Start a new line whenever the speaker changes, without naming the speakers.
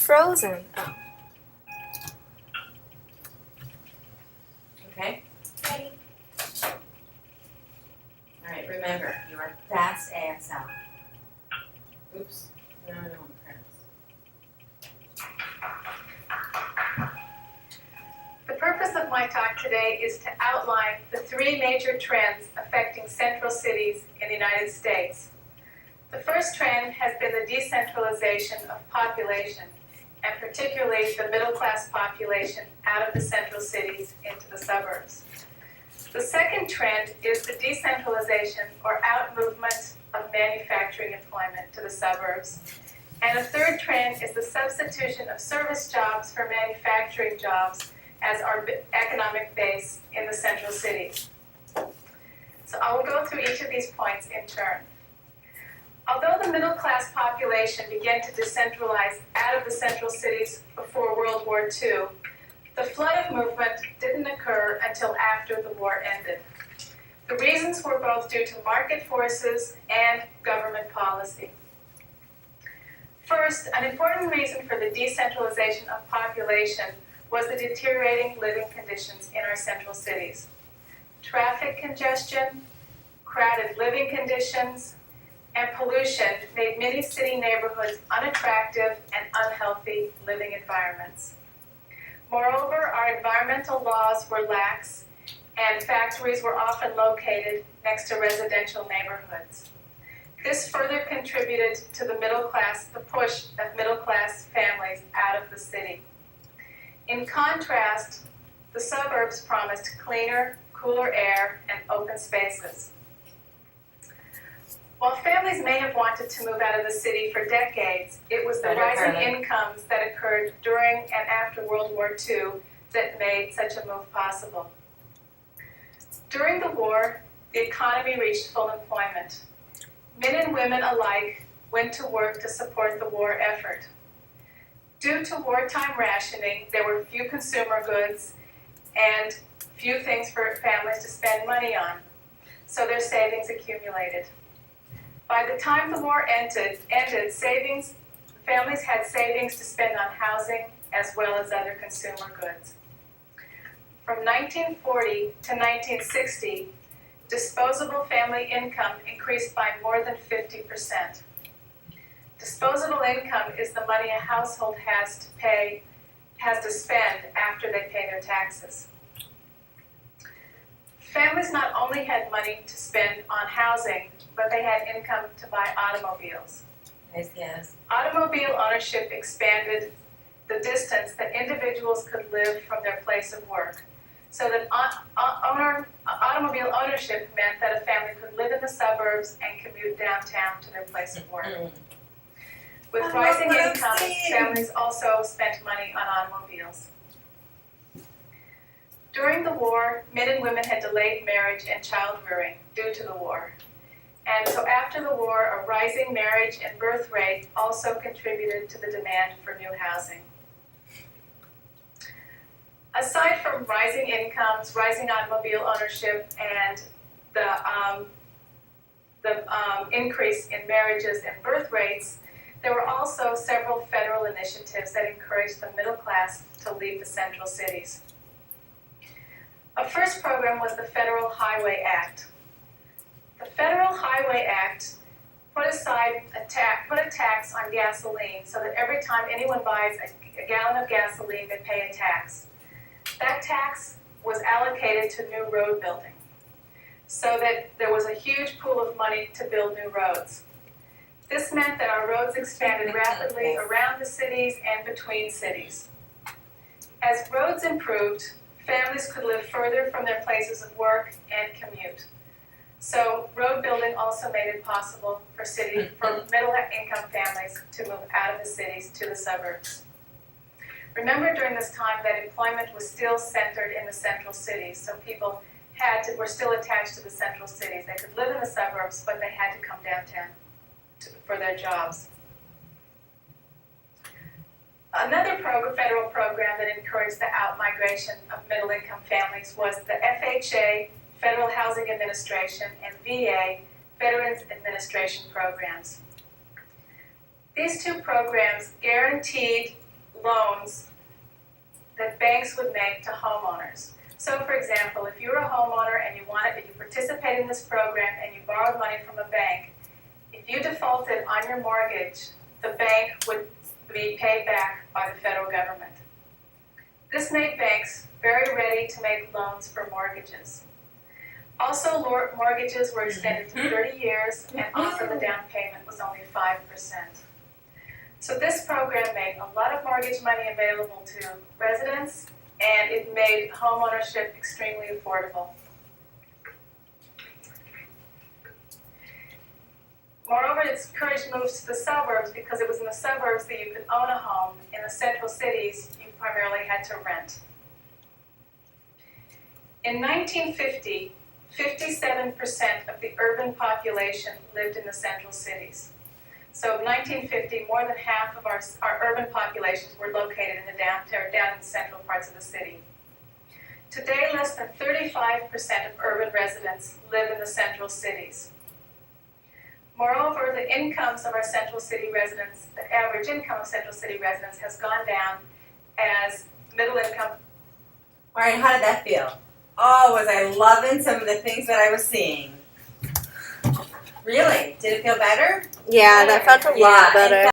frozen. Oh.
Okay? Ready. Alright, remember, you are fast ASL. Oops. No, friends.
The purpose of my talk today is to outline the three major trends affecting central cities in the United States. The first trend has been the decentralization of population, and particularly the middle-class population out of the central cities into the suburbs. The second trend is the decentralization or out-movement of manufacturing employment to the suburbs. And a third trend is the substitution of service jobs for manufacturing jobs as our economic base in the central cities. So I will go through each of these points in turn. Although the middle-class population began to decentralize out of the central cities before World War II, the flood of movement didn't occur until after the war ended. The reasons were both due to market forces and government policy. First, an important reason for the decentralization of population was the deteriorating living conditions in our central cities. Traffic congestion, crowded living conditions, and pollution made many city neighborhoods unattractive and unhealthy living environments. Moreover, our environmental laws were lax, and factories were often located next to residential neighborhoods. This further contributed to the push of middle-class families out of the city. In contrast, the suburbs promised cleaner, cooler air and open spaces. While families may have wanted to move out of the city for decades, it was the rising incomes that occurred during and after World War II that made such a move possible. During the war, the economy reached full employment. Men and women alike went to work to support the war effort. Due to wartime rationing, there were few consumer goods and few things for families to spend money on, so their savings accumulated. By the time the war ended, families had savings to spend on housing as well as other consumer goods. From 1940 to 1960, disposable family income increased by more than 50%. Disposable income is the money a household has to spend after they pay their taxes. Families not only had money to spend on housing, but they had income to buy automobiles.
Yes.
Automobile ownership expanded the distance that individuals could live from their place of work. So that automobile ownership meant that a family could live in the suburbs and commute downtown to their place of work. With rising incomes, families also spent money on automobiles. During the war, men and women had delayed marriage and child rearing due to the war. And so after the war, a rising marriage and birth rate also contributed to the demand for new housing. Aside from rising incomes, rising automobile ownership, and the increase in marriages and birth rates, there were also several federal initiatives that encouraged the middle class to leave the central cities. A first program was the Federal Highway Act. The Federal Highway Act put a tax on gasoline so that every time anyone buys a gallon of gasoline, they pay a tax. That tax was allocated to new road building, so that there was a huge pool of money to build new roads. This meant that our roads expanded rapidly around the cities and between cities. As roads improved, families could live further from their places of work and commute. So road building also made it possible for middle-income families to move out of the cities to the suburbs. Remember during this time that employment was still centered in the central cities, so people were still attached to the central cities. They could live in the suburbs, but they had to come downtown for their jobs. Another federal program that encouraged the out-migration of middle-income families was the FHA, Federal Housing Administration, and VA, Veterans Administration programs. These two programs guaranteed loans that banks would make to homeowners. So for example, if you're a homeowner and you participate in this program and you borrowed money from a bank, if you defaulted on your mortgage, the bank would be paid back by the federal government. This made banks very ready to make loans for mortgages. Also, mortgages were extended to 30 years, and often the down payment was only 5%. So this program made a lot of mortgage money available to residents, and it made homeownership extremely affordable. Moreover, it encouraged moves to the suburbs because it was in the suburbs that you could own a home. In the central cities, you primarily had to rent. In 1950, 57% of the urban population lived in the central cities. So in 1950, more than half of our urban populations were located in the down in the central parts of the city. Today, less than 35% of urban residents live in the central cities. Moreover, the incomes of our central city residents, the average income of central city residents has gone down as middle income.
All right, how did that feel? Oh, was I loving some of the things that I was seeing? Really? Did it feel better?
Yeah, that felt a lot
Yeah,
better.